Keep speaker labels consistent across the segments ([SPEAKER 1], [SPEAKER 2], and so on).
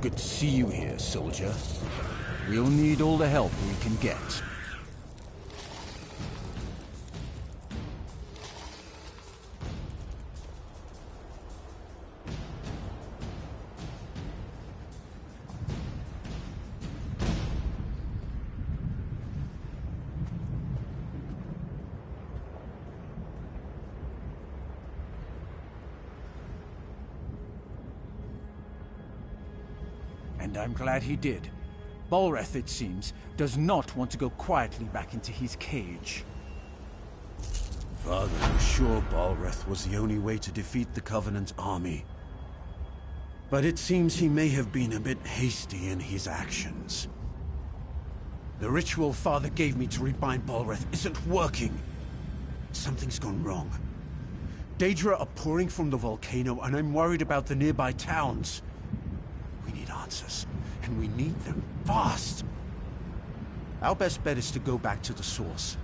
[SPEAKER 1] Good to see you here, soldier. We'll need all the help we can get. And I'm glad he did. Balreth, it seems, does not want to go quietly back into his cage. Father was sure Balreth was the only way to defeat the Covenant army. But it seems he may have been a bit hasty in his actions. The ritual Father gave me to rebind Balreth isn't working. Something's gone wrong. Daedra are pouring from the volcano, and I'm worried about the nearby towns. We need answers, and we need them fast. Our best bet is to go back to the source.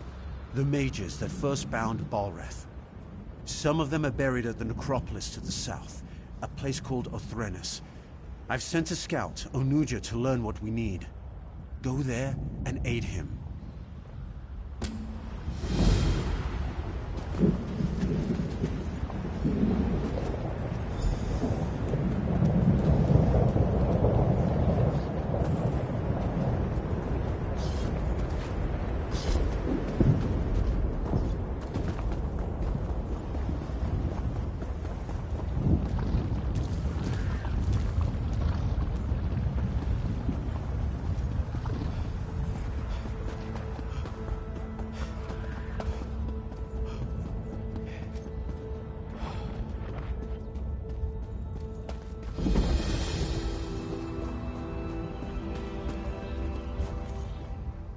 [SPEAKER 1] The mages that first bound Balreth. Some of them are buried at the necropolis to the south, a place called Othrenus. I've sent a scout, Onuja, to learn what we need. Go there and aid him.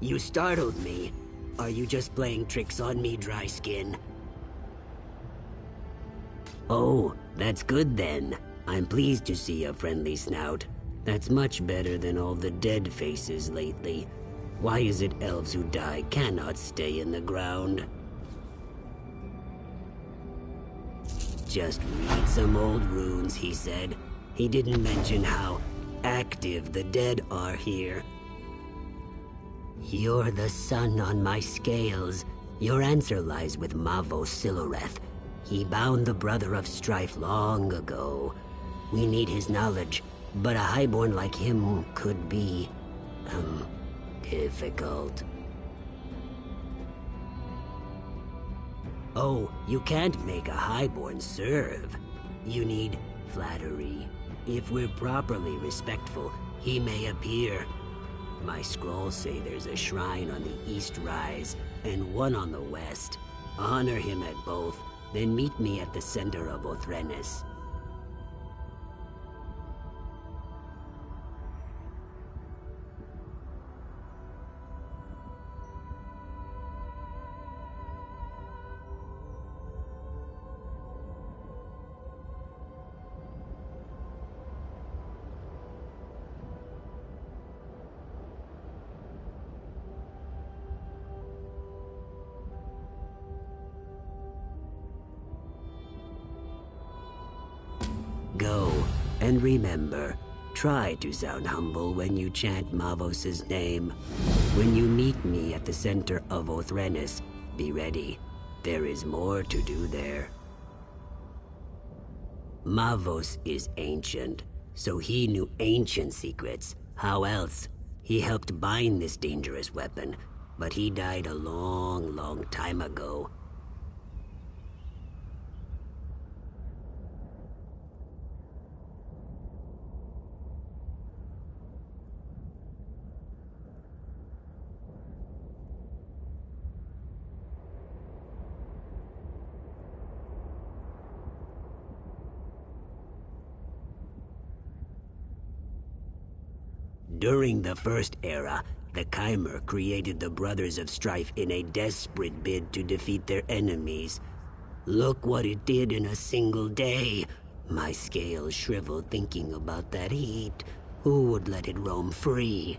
[SPEAKER 2] You startled me. Are you just playing tricks on me, dry skin? Oh, that's good then. I'm pleased to see a friendly snout. That's much better than all the dead faces lately. Why is it elves who die cannot stay in the ground? Just read some old runes, he said. He didn't mention how active the dead are here. You're the sun on my scales. Your answer lies with Mavo Siloreth. He bound the Brother of Strife long ago. We need his knowledge, but a highborn like him could be, difficult. Oh, you can't make a highborn serve. You need flattery. If we're properly respectful, he may appear. My scrolls say there's a shrine on the east rise and one on the west. Honor him at both, then meet me at the center of Othrenus. Go, and remember, try to sound humble when you chant Mavos' name. When you meet me at the center of Othrenus, be ready. There is more to do there. Mavos is ancient, so he knew ancient secrets. How else? He helped bind this dangerous weapon, but he died a long, long time ago. During the First Era, the Chimer created the Brothers of Strife in a desperate bid to defeat their enemies. Look what it did in a single day. My scales shrivel thinking about that heat. Who would let it roam free?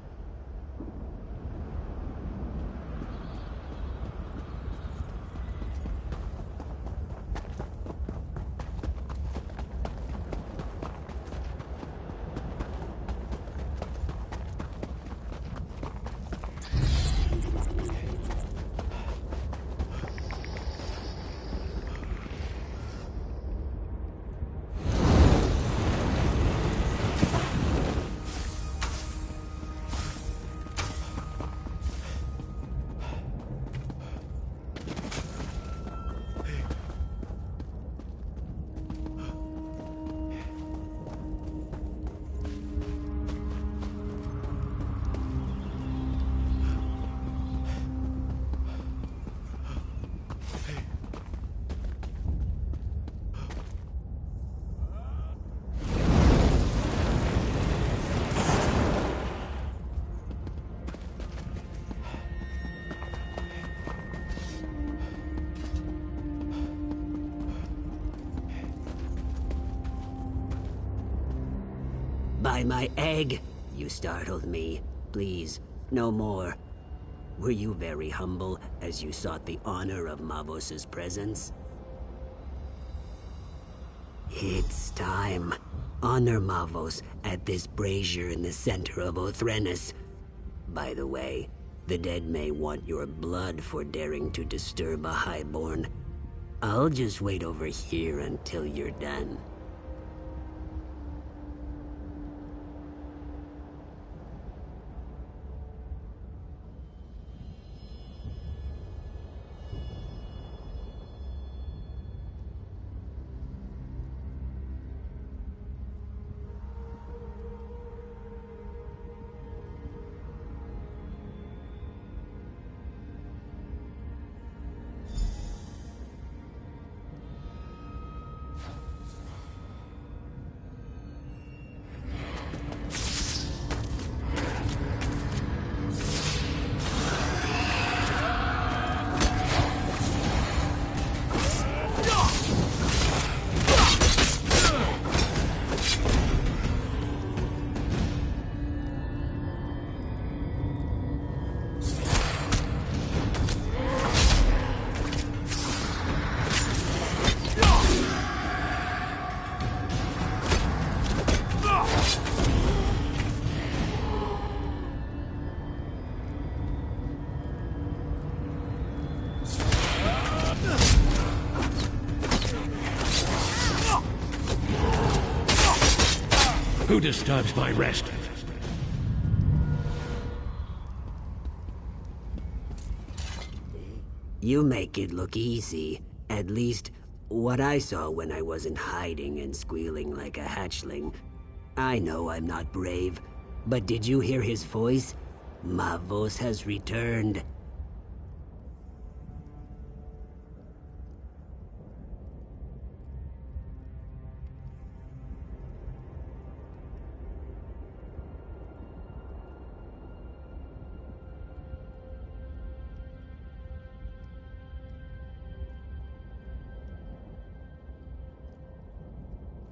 [SPEAKER 2] by my egg! You startled me. Please, no more. Were you very humble as you sought the honor of Mavos's presence? It's time. Honor Mavos at this brazier in the center of Othrenis. By the way, the dead may want your blood for daring to disturb a highborn. I'll just wait over here until you're done.
[SPEAKER 3] Who disturbs my rest?
[SPEAKER 2] You make it look easy. At least, what I saw when I wasn't hiding and squealing like a hatchling. I know I'm not brave, but did you hear his voice? Mavos has returned.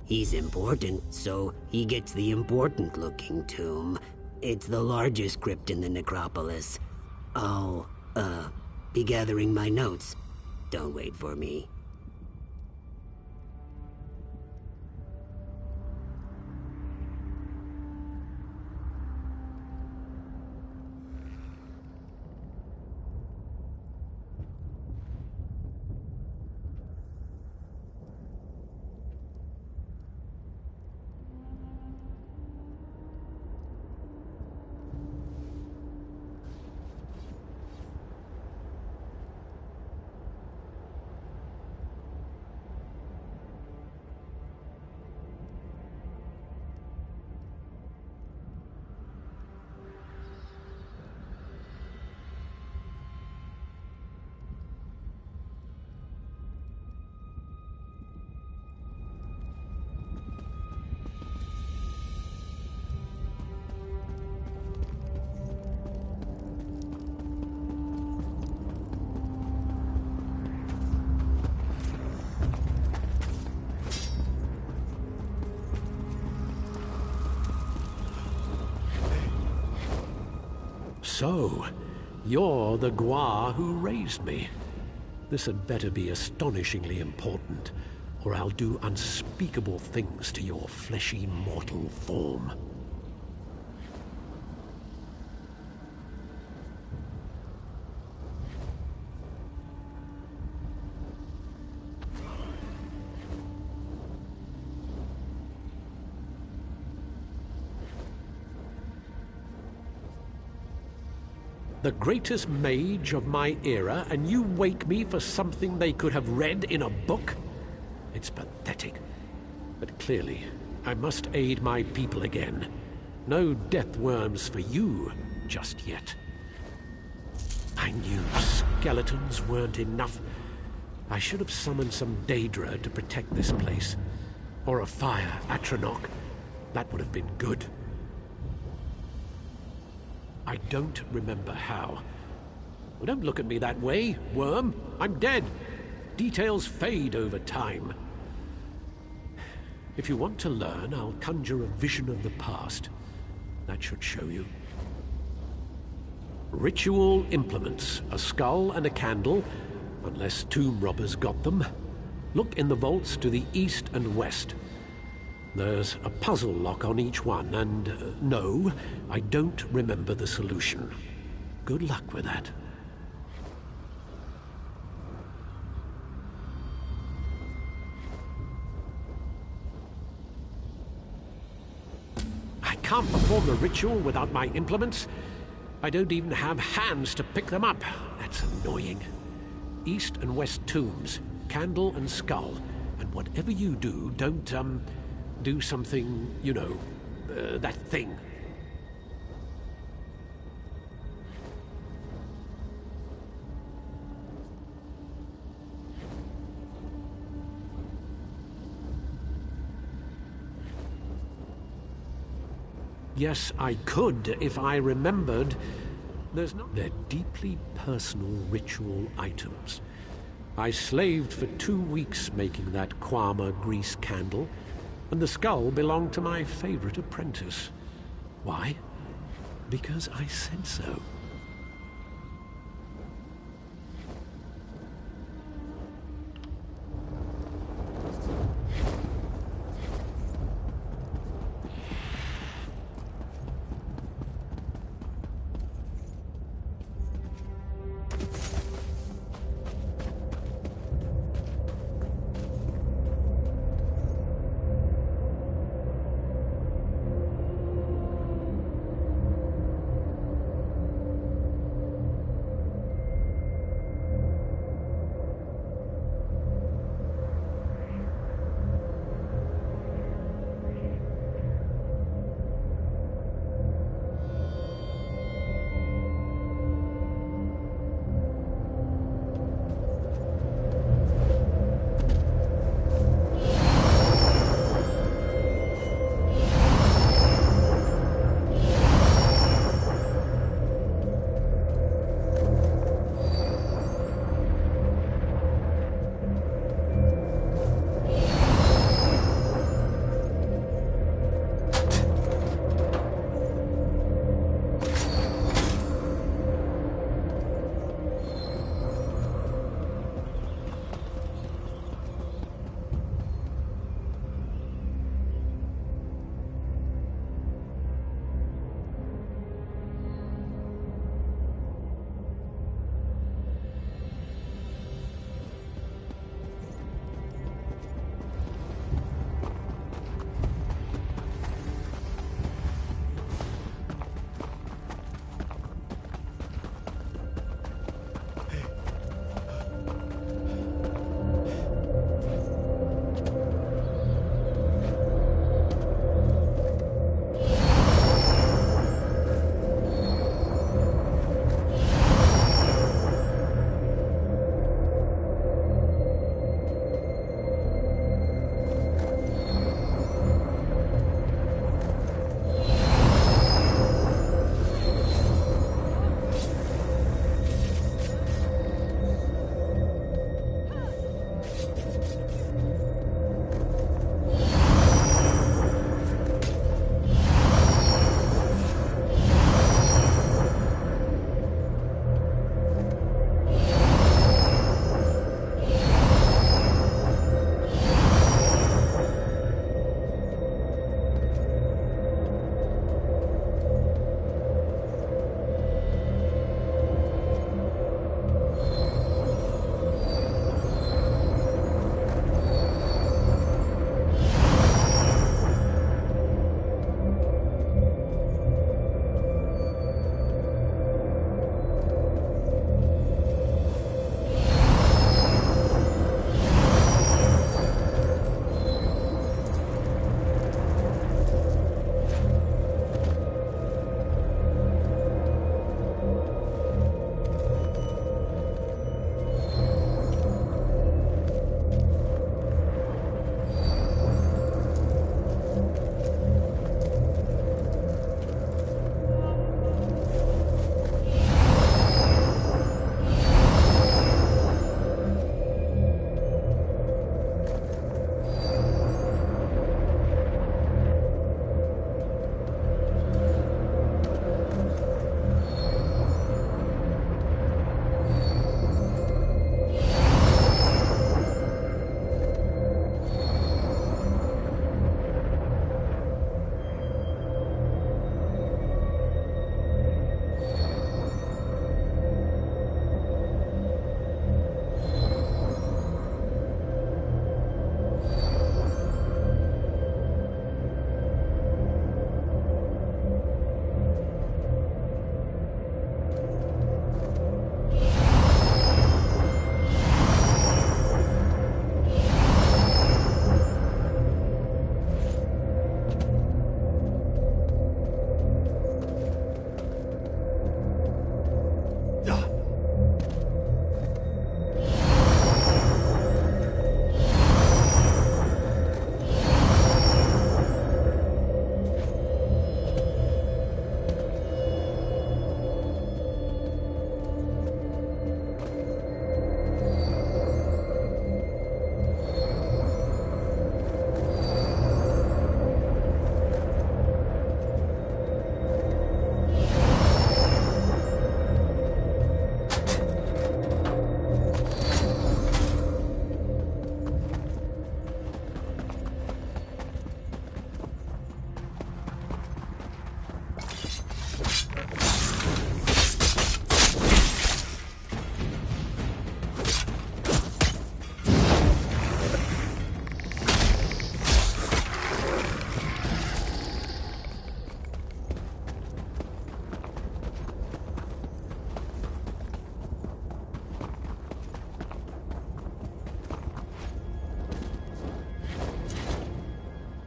[SPEAKER 2] He's important, so he gets the important-looking tomb. It's the largest crypt in the necropolis. I'll, be gathering my notes. Don't wait for me.
[SPEAKER 3] So, you're the Gua who raised me. This had better be astonishingly important, or I'll do unspeakable things to your fleshy mortal form. The greatest mage of my era, and you wake me for something they could have read in a book? It's pathetic. But clearly, I must aid my people again. No death worms for you just yet. I knew skeletons weren't enough. I should have summoned some Daedra to protect this place. Or a fire Atronach. That would have been good. I don't remember how. Well, don't look at me that way, worm. I'm dead. Details fade over time. If you want to learn, I'll conjure a vision of the past. That should show you. Ritual implements, a skull and a candle, unless tomb robbers got them. Look in the vaults to the east and west. There's a puzzle lock on each one, and no, I don't remember the solution. Good luck with that. I can't perform the ritual without my implements. I don't even have hands to pick them up. That's annoying. East and west tombs, candle and skull. And whatever you do, don't, do something, you know, that thing. Yes, I could if I remembered. There's no... They're deeply personal ritual items. I slaved for 2 weeks making that Kwama grease candle, and the skull belonged to my favorite apprentice. Why? Because I said so.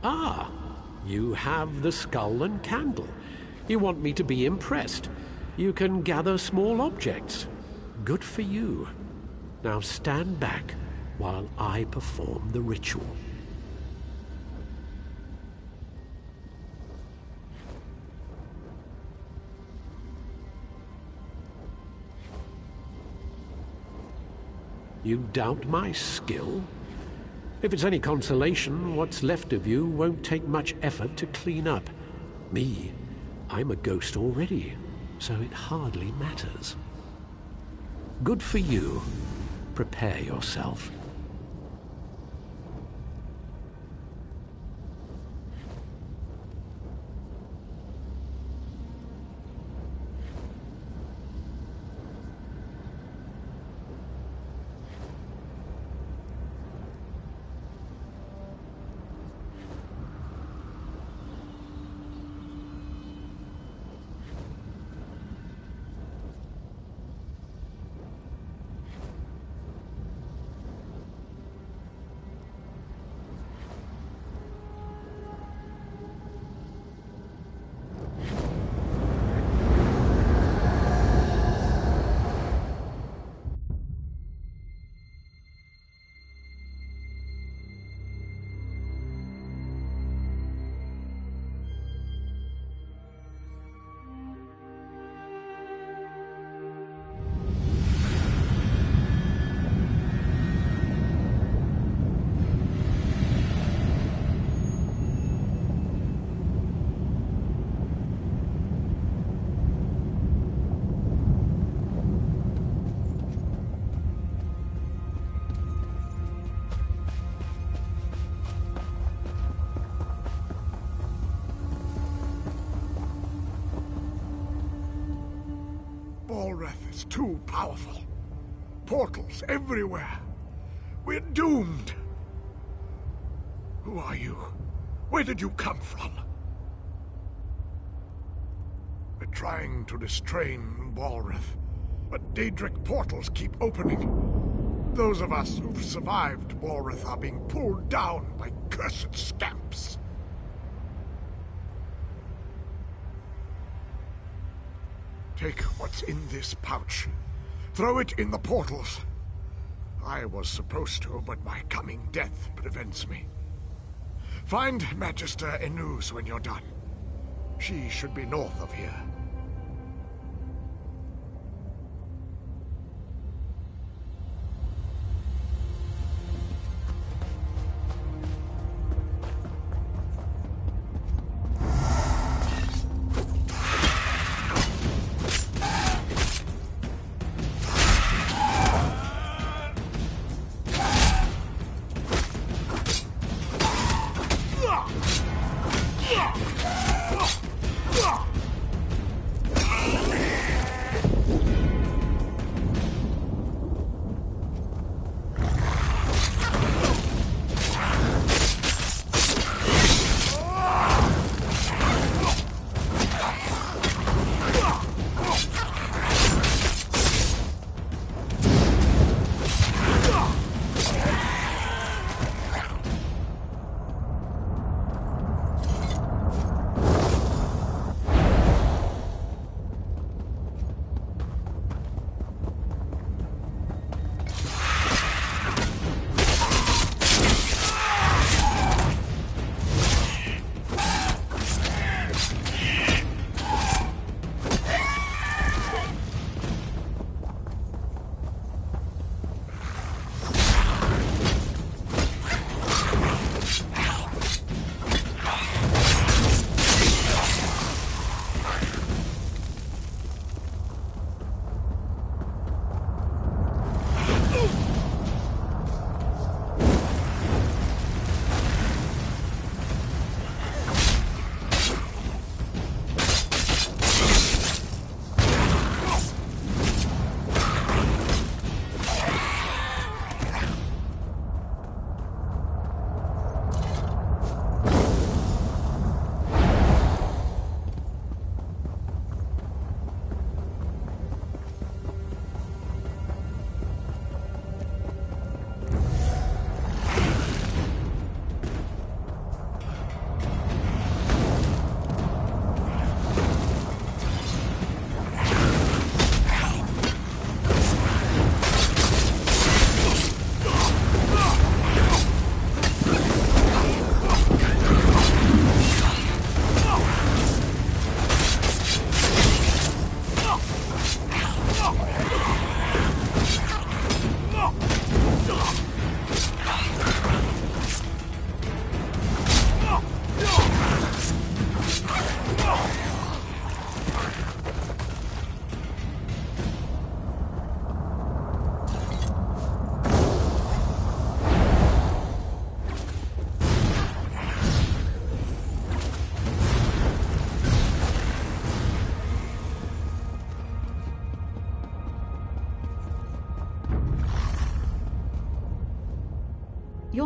[SPEAKER 3] Ah, you have the skull and candle. You want me to be impressed. You can gather small objects. Good for you. Now stand back while I perform the ritual. You doubt my skill? If it's any consolation, what's left of you won't take much effort to clean up. Me, I'm a ghost already, so it hardly matters. Good for you. Prepare yourself.
[SPEAKER 4] It's too powerful. Portals everywhere. We're doomed. Who are you? Where did you come from? We're trying to restrain Balrith, but Daedric portals keep opening. Those of us who've survived Balrith are being pulled down by cursed scamps. Take what's in this pouch. Throw it in the portals. I was supposed to, but my coming death prevents me. Find Magister Enuz when you're done. She should be north of here.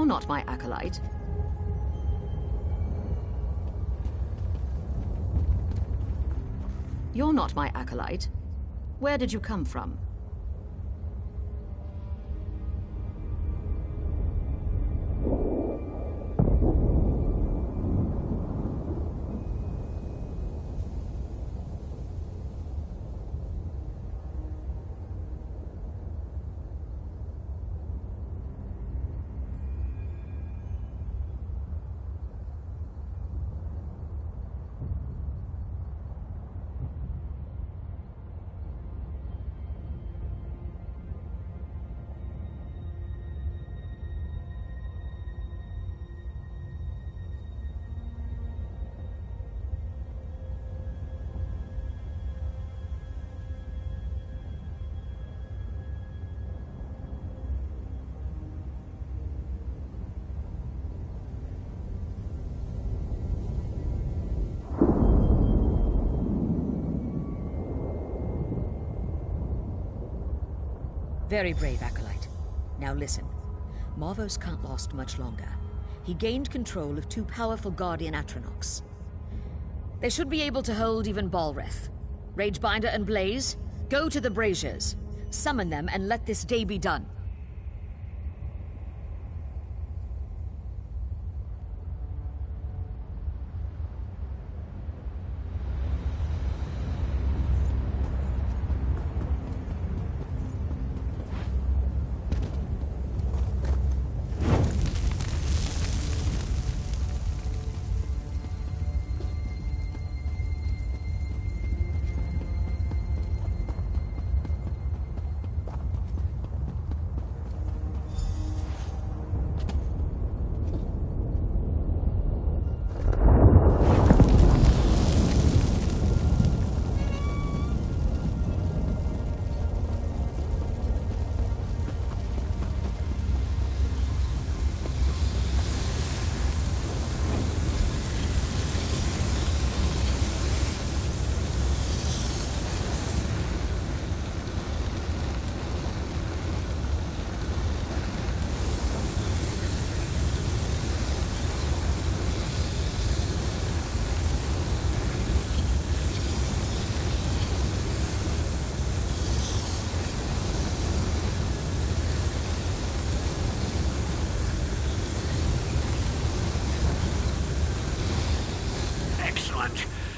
[SPEAKER 5] You're not my acolyte. You're not my acolyte. Where did you come from?
[SPEAKER 6] Very brave, acolyte. Now listen. Marvos can't last much longer. He gained control of 2 powerful Guardian Atronachs. They should be able to hold even Balreth. Ragebinder and Blaze, go to the Braziers. Summon them and let this day be done.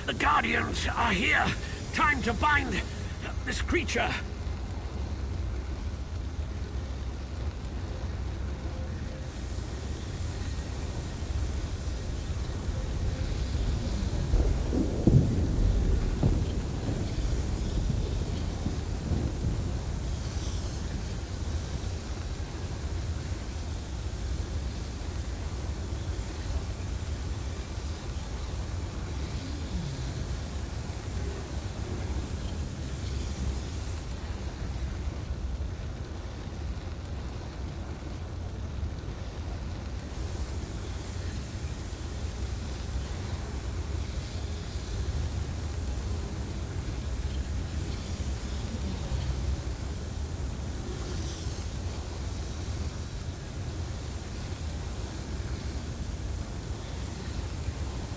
[SPEAKER 3] The Guardians are here. Time to bind this creature.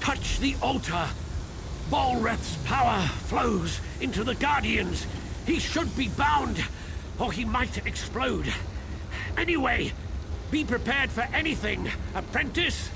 [SPEAKER 3] Touch the altar. Balreth's power flows into the Guardians. He should be bound, or he might explode. Anyway, be prepared for anything, apprentice.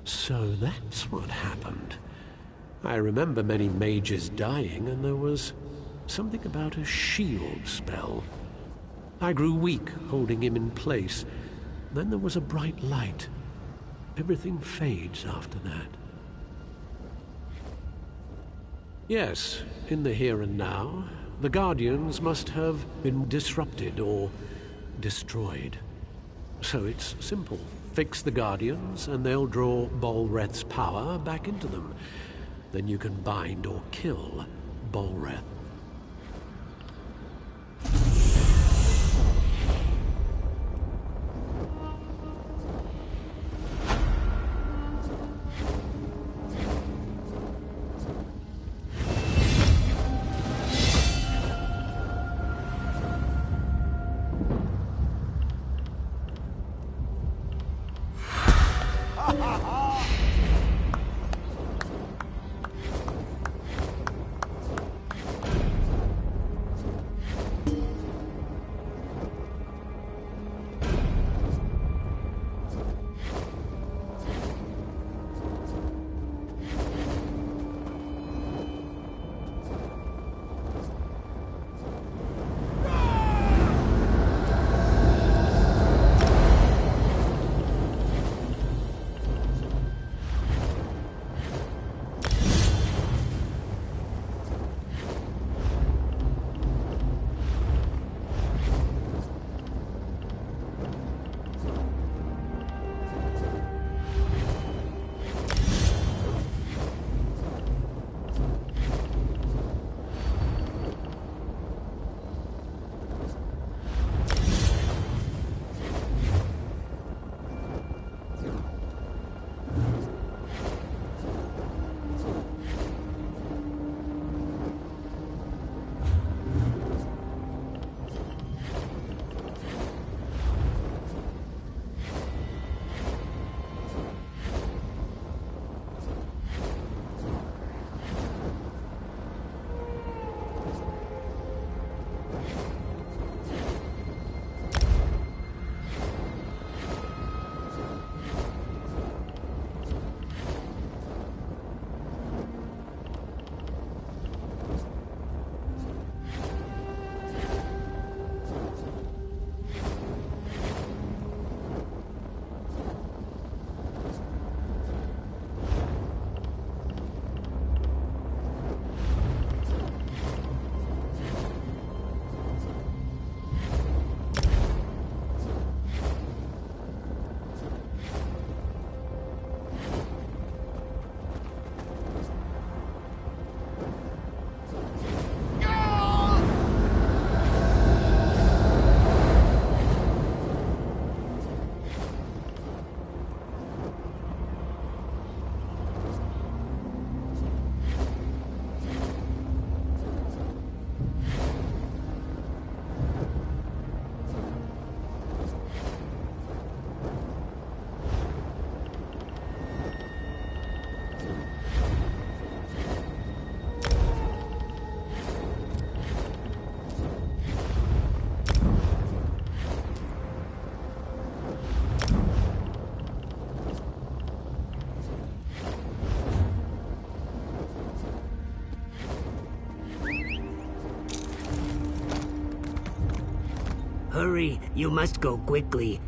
[SPEAKER 3] So that's what happened. I remember many mages dying, and there was something about a shield spell. I grew weak, holding him in place. Then there was a bright light. Everything fades after that. Yes, in the here and now, The Guardians must have been disrupted or destroyed. So it's simple. Fix the Guardians, and they'll draw Bolreth's power back into them. Then you can bind or kill Bolreth.
[SPEAKER 2] Hurry, you must go quickly.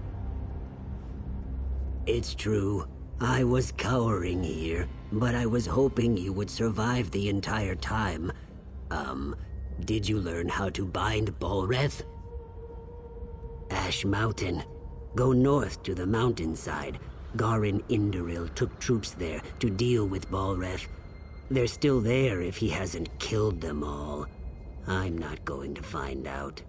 [SPEAKER 2] It's true. I was cowering here, but I was hoping you would survive the entire time. Did you learn how to bind Bolreth? Ash Mountain. Go north to the mountainside. Garin Indoril took troops there to deal with Bolreth. They're still there if he hasn't killed them all. I'm not going to find out.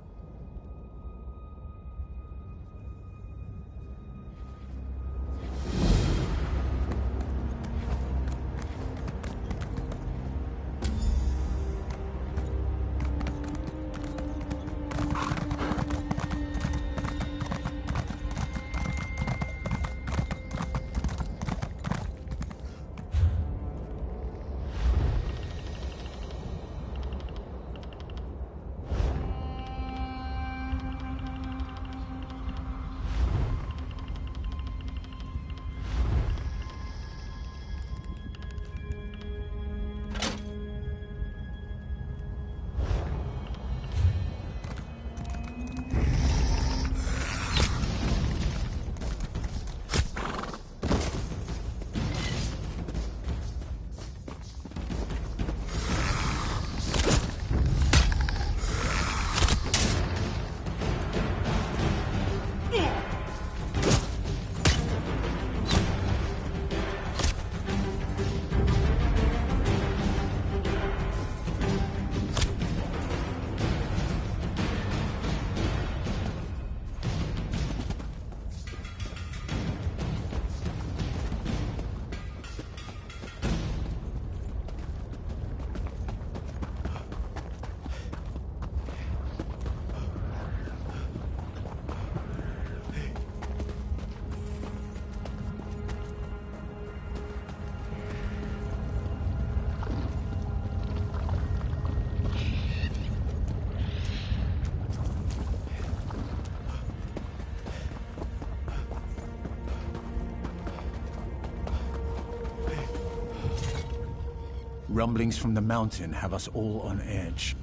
[SPEAKER 1] Rumblings from the mountain have us all on edge.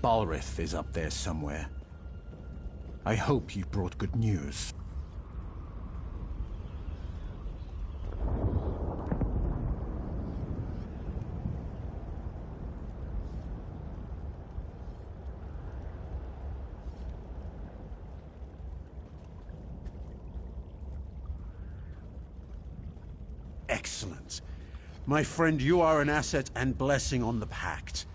[SPEAKER 1] Balrith is up there somewhere. I hope you brought good news. Excellent. My friend, you are an asset and blessing on the Pact.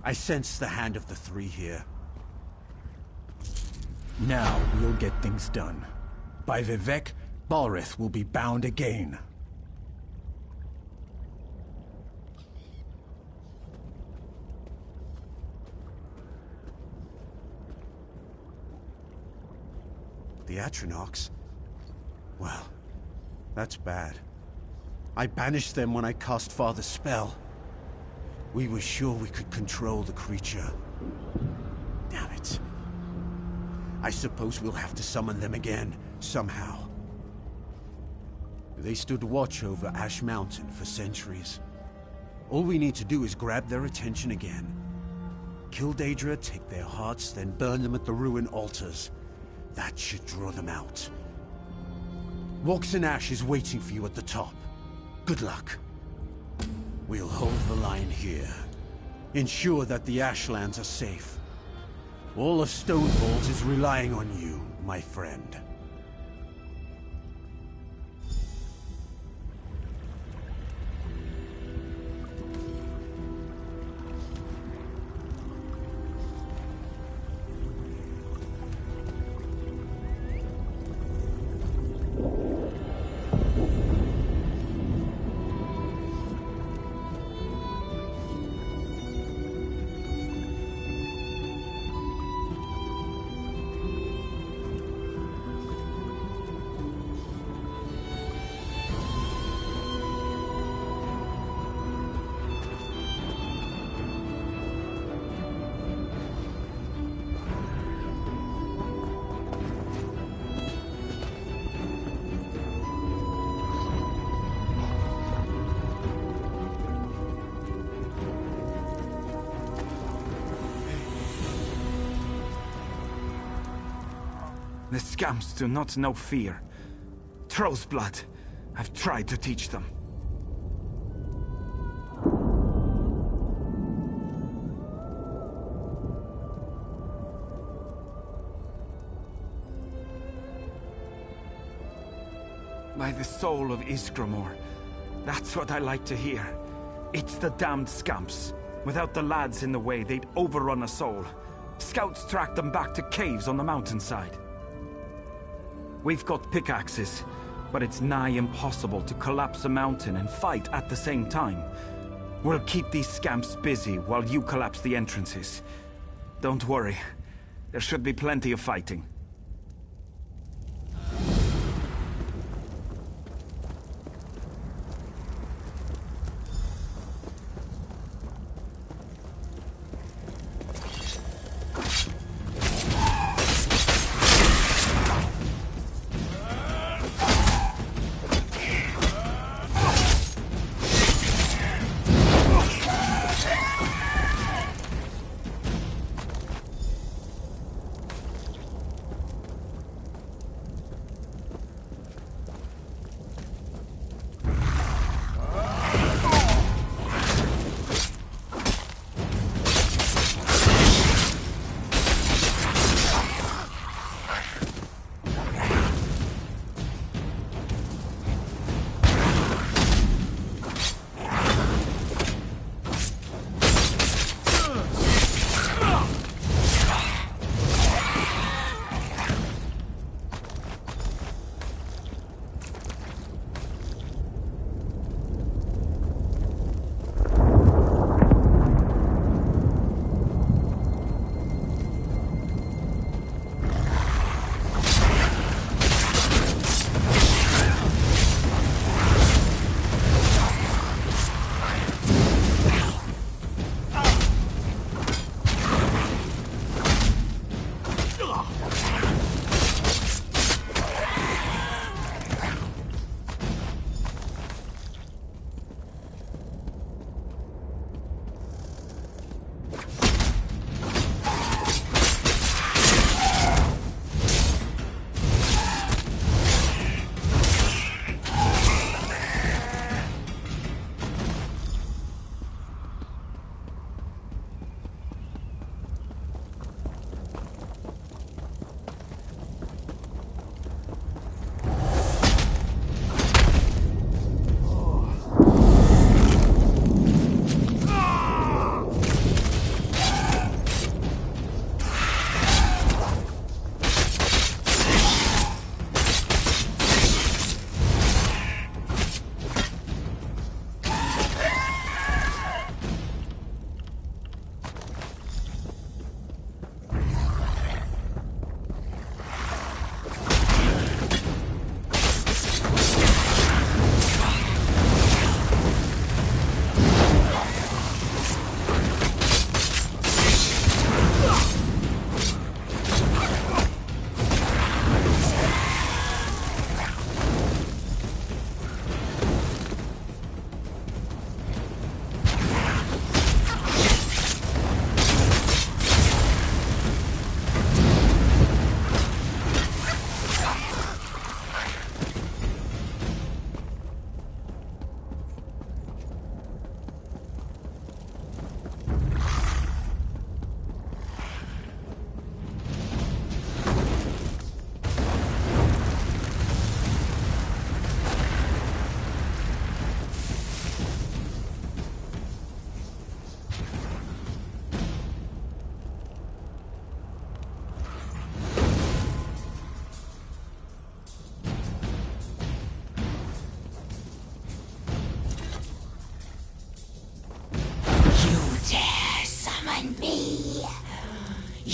[SPEAKER 1] I sense the hand of the three here. Now we'll get things done. By Vivec, Balrith will be bound again. The Atronachs? Well, that's bad. I banished them when I cast Father's spell. We were sure we could control the creature. Damn it. I suppose we'll have to summon them again, somehow. They stood watch over Ash Mountain for centuries. All we need to do is grab their attention again. Kill Daedra, take their hearts, then burn them at the ruin altars. That should draw them out. Walkson Ash is waiting for you at the top. Good luck. We'll hold the line here. Ensure that the Ashlands are safe. All of Stonefold is relying on you, my friend.
[SPEAKER 7] The scamps do not know fear. Troll's blood. I've tried to teach them. By the soul of Iskramor. That's what I like to hear. It's the damned scamps. Without the lads in the way, they'd overrun us all. Scouts tracked them back to caves on the mountainside. We've got pickaxes, but it's nigh impossible to collapse a mountain and fight at the same time. We'll keep these scamps busy while you collapse the entrances. Don't worry. There should be plenty of fighting.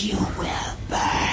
[SPEAKER 2] You will burn.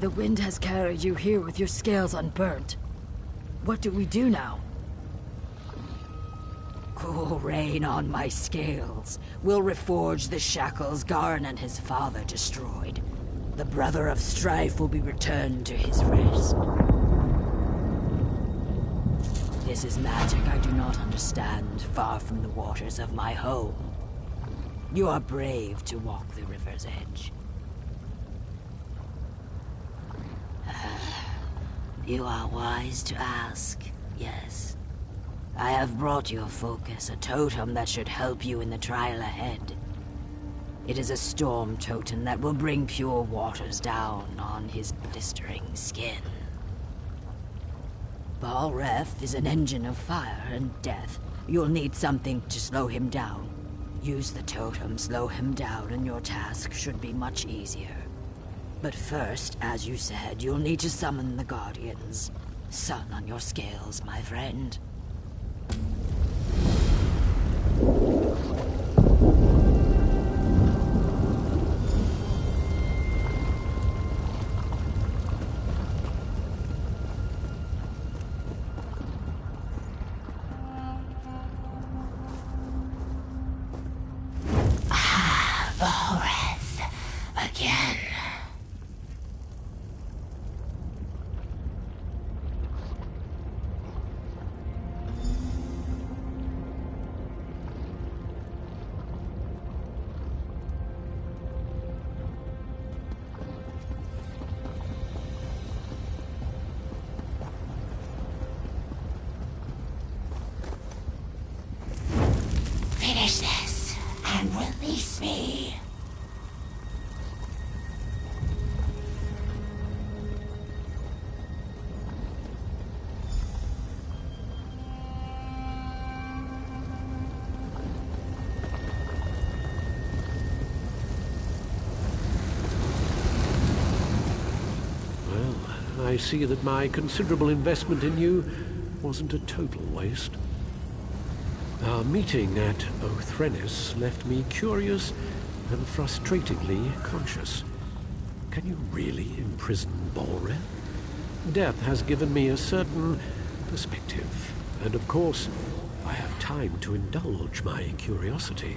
[SPEAKER 5] The wind has carried you here with your scales unburnt. What do we do now?
[SPEAKER 2] Cool rain on my scales. We'll reforge the shackles Garn and his father destroyed. The Brother of Strife will be returned to his rest. This is magic I do not understand, far from the waters of my home. You are brave to walk the river's edge. You are wise to ask, yes. I have brought your focus, a totem that should help you in the trial ahead.
[SPEAKER 5] It is a storm totem that will bring pure waters down on his blistering skin. Balreth is an engine of fire and death. You'll need something to slow him down. Use the totem, slow him down, and your task should be much easier. But first, as you said, you'll need to summon the Guardians. Sun on your scales, my friend.
[SPEAKER 2] Again. Finish this and release me.
[SPEAKER 3] I see that my considerable investment in you wasn't a total waste. Our meeting at Othrenis left me curious and frustratingly conscious. Can you really imprison Balreth? Death has given me a certain perspective, and of course, I have time to indulge my curiosity.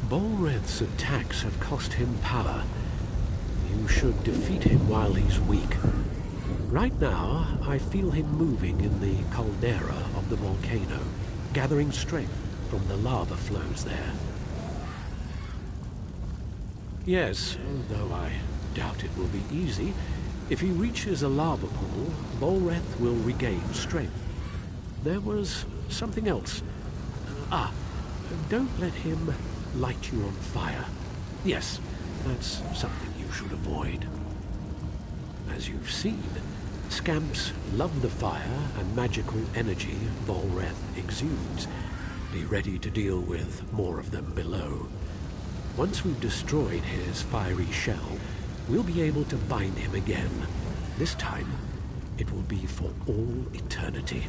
[SPEAKER 3] Balreth's attacks have cost him power. You should defeat him while he's weak. Right now, I feel him moving in the caldera of the volcano, gathering strength from the lava flows there. Yes, though I doubt it will be easy, if he reaches a lava pool, Balreth will regain strength. There was something else. Don't let him light you on fire. Yes, that's something you should avoid. As you've seen, scamps love the fire and magical energy Balreth exudes. Be ready to deal with more of them below. Once we've destroyed his fiery shell, we'll be able to bind him again. This time, it will be for all eternity.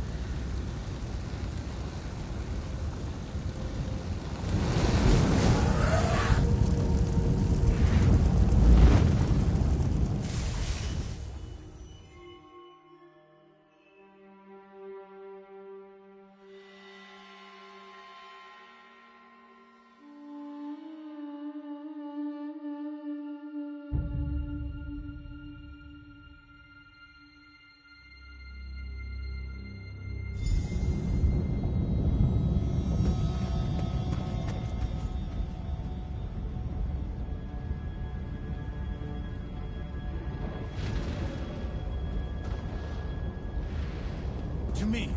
[SPEAKER 1] To me.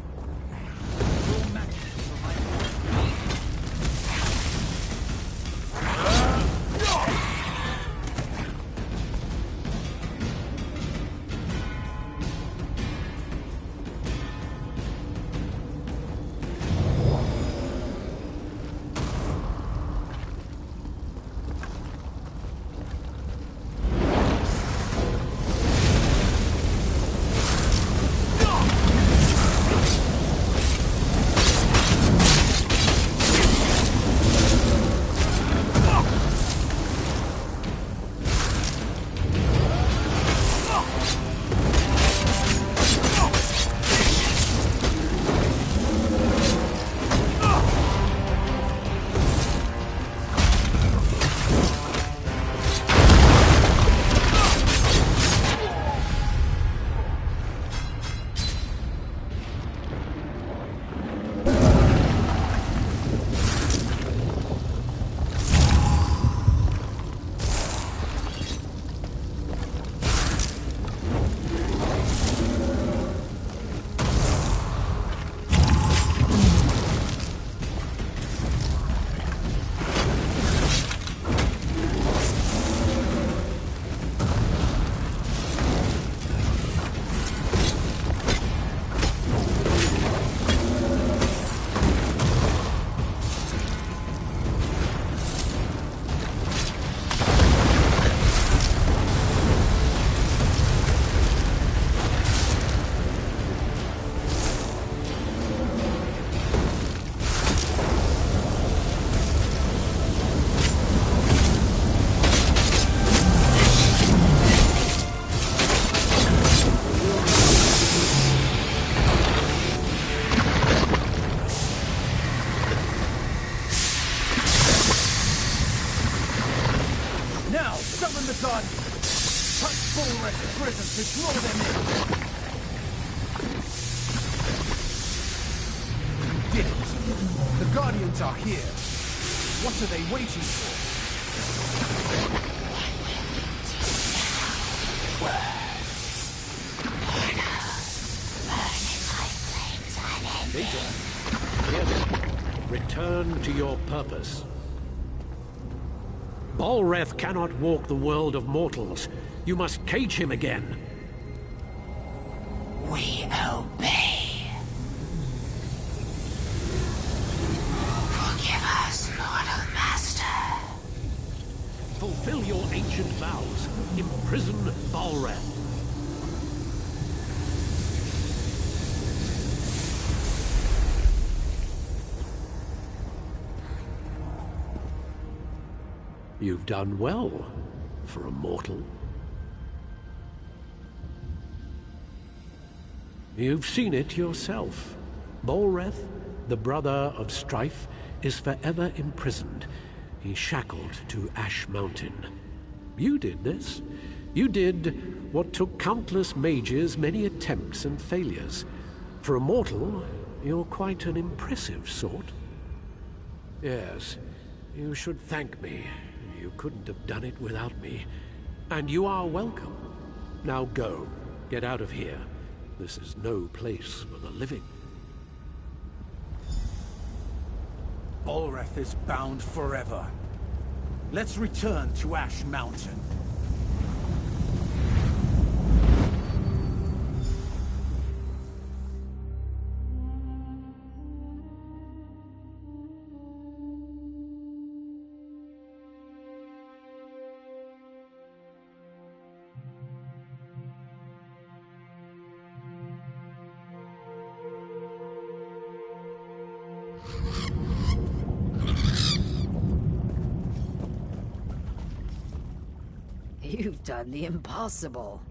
[SPEAKER 1] Touch Bullrest prison to draw them in! Did it! The Guardians are here! What are they waiting for?
[SPEAKER 3] Daedra, hear me. Return to your purpose. Balreth cannot walk the world of mortals. You must cage him again.
[SPEAKER 5] We obey. Forgive us, mortal master.
[SPEAKER 3] Fulfill your ancient vows. Imprison Balreth. You've done well for a mortal. You've seen it yourself. Balreth, the brother of strife, is forever imprisoned. He's shackled to Ash Mountain. You did this. You did what took countless mages many attempts and failures. For a mortal, you're quite an impressive sort. Yes, you should thank me. You couldn't have done it without me. And you are welcome. Now go. Get out of here. This is no place for the living.
[SPEAKER 1] Balreth is bound forever. Let's return to Ash Mountain.
[SPEAKER 5] You've done the impossible.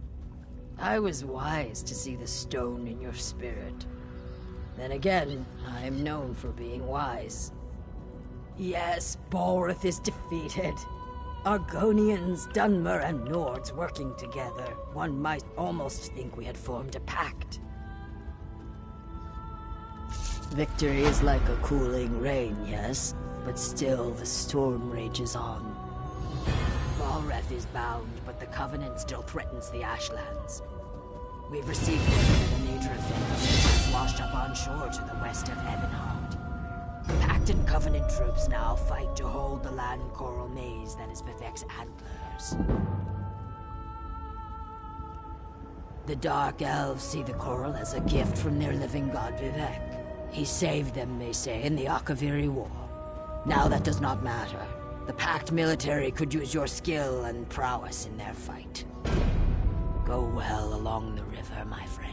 [SPEAKER 5] I was wise to see the stone in your spirit. Then again, I'm known for being wise. Yes, Balreth is defeated. Argonians, Dunmer, and Nords working together. One might almost think we had formed a pact. Victory is like a cooling rain, yes? But still, the storm rages on. Balreth is bound, but the Covenant still threatens the Ashlands. We've received word that a major offense has washed up on shore to the west of Ebonheart. Pact and Covenant troops now fight to hold the land coral maze that is Vivek's antlers. The Dark Elves see the coral as a gift from their living god Vivek. He saved them, they say, in the Akaviri War. Now that does not matter. The Pact military could use your skill and prowess in their fight. Go well along the river, my friend.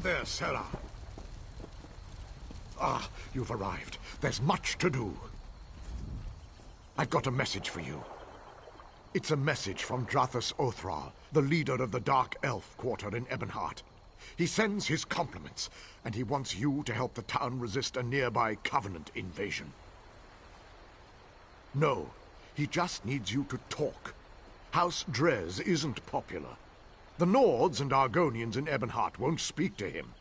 [SPEAKER 4] there, Sarah. Ah, you've arrived. There's much to do. I've got a message for you. It's a message from Drathus Othral, the leader of the Dark Elf quarter in Ebonheart. He sends his compliments, and he wants you to help the town resist a nearby Covenant invasion. No, he just needs you to talk. House Drez isn't popular. The Nords and Argonians in Ebonheart won't speak to him.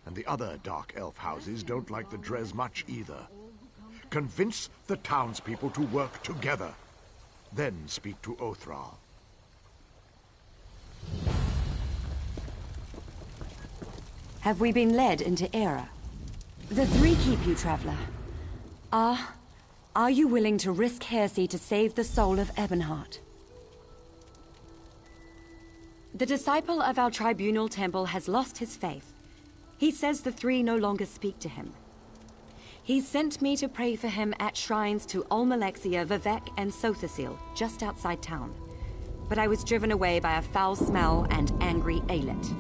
[SPEAKER 4] And the other Dark Elf houses don't like the Drez much either. Convince the townspeople to work together. Then speak to Othral.
[SPEAKER 8] Have we been led into Era? The three keep you, traveler. Are you willing to risk heresy to save the soul of Ebonheart? The disciple of our tribunal temple has lost his faith. He says the three no longer speak to him. He sent me to pray for him at shrines to Olmalexia, Vivek, and Sothasil, just outside town. But I was driven away by a foul smell and angry Aelith.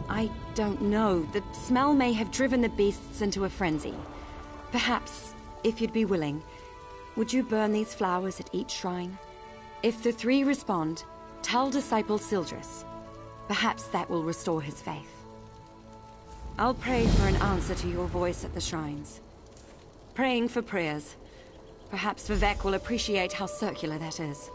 [SPEAKER 8] I don't know. The smell may have driven the beasts into a frenzy. Perhaps, if you'd be willing, would you burn these flowers at each shrine? If the three respond, tell Disciple Sildris. Perhaps that will restore his faith. I'll pray for an answer to your voice at the shrines. Praying for prayers. Perhaps Vivek will appreciate how circular that is.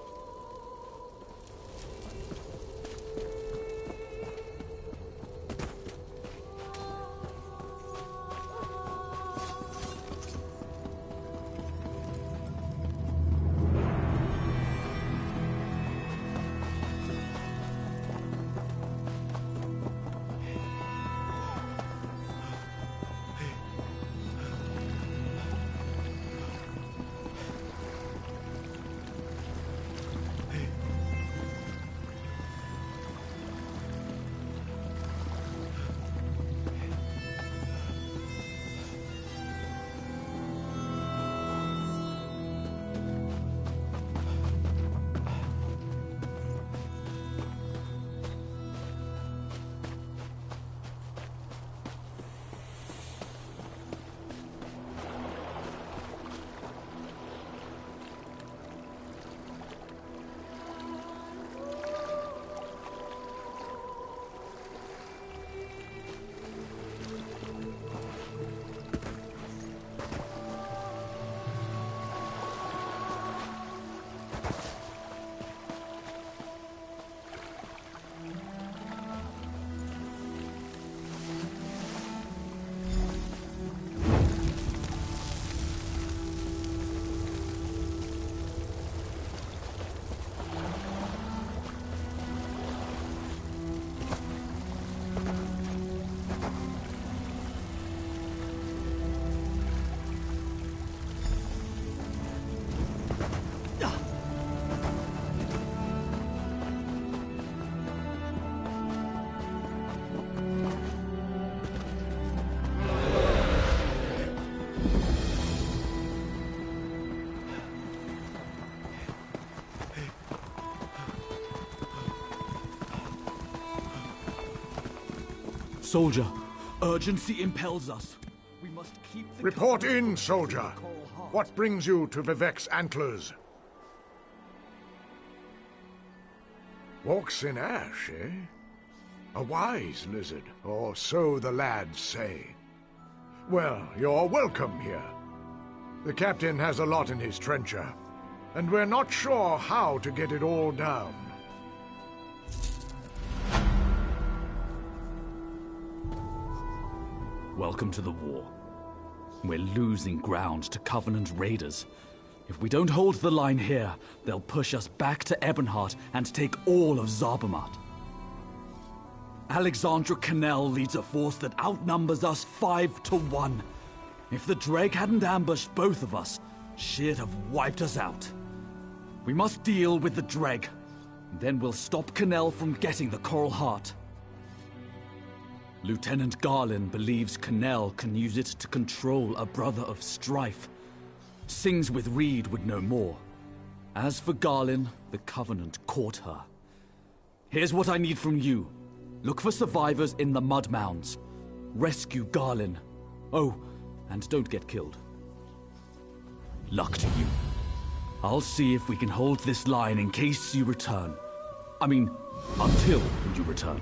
[SPEAKER 7] Soldier, urgency impels us. We must keep the
[SPEAKER 4] Report in, soldier. What brings you to Vivek's antlers? Walks in ash, eh? A wise lizard, or so the lads say. Well, you're welcome here. The captain has a lot in his trencher, and we're not sure how to get it all down.
[SPEAKER 9] Welcome to the war. We're losing ground to Covenant raiders. If we don't hold the line here, they'll push us back to Ebonheart and take all of Zarbamat. Alexandra Cannell leads a force that outnumbers us 5-1. If the Dreg hadn't ambushed both of us, she'd have wiped us out. We must deal with the Dreg. Then we'll stop Cannell from getting the Coral Heart. Lieutenant Garlin believes Cannell can use it to control a brother of strife. Sings with Reed would know more. As for Garlin, the Covenant caught her. Here's what I need from you. Look for survivors in the mud mounds. Rescue Garlin. Oh, and don't get killed. Luck to you. I'll see if we can hold this line in case you return. I mean, until you return.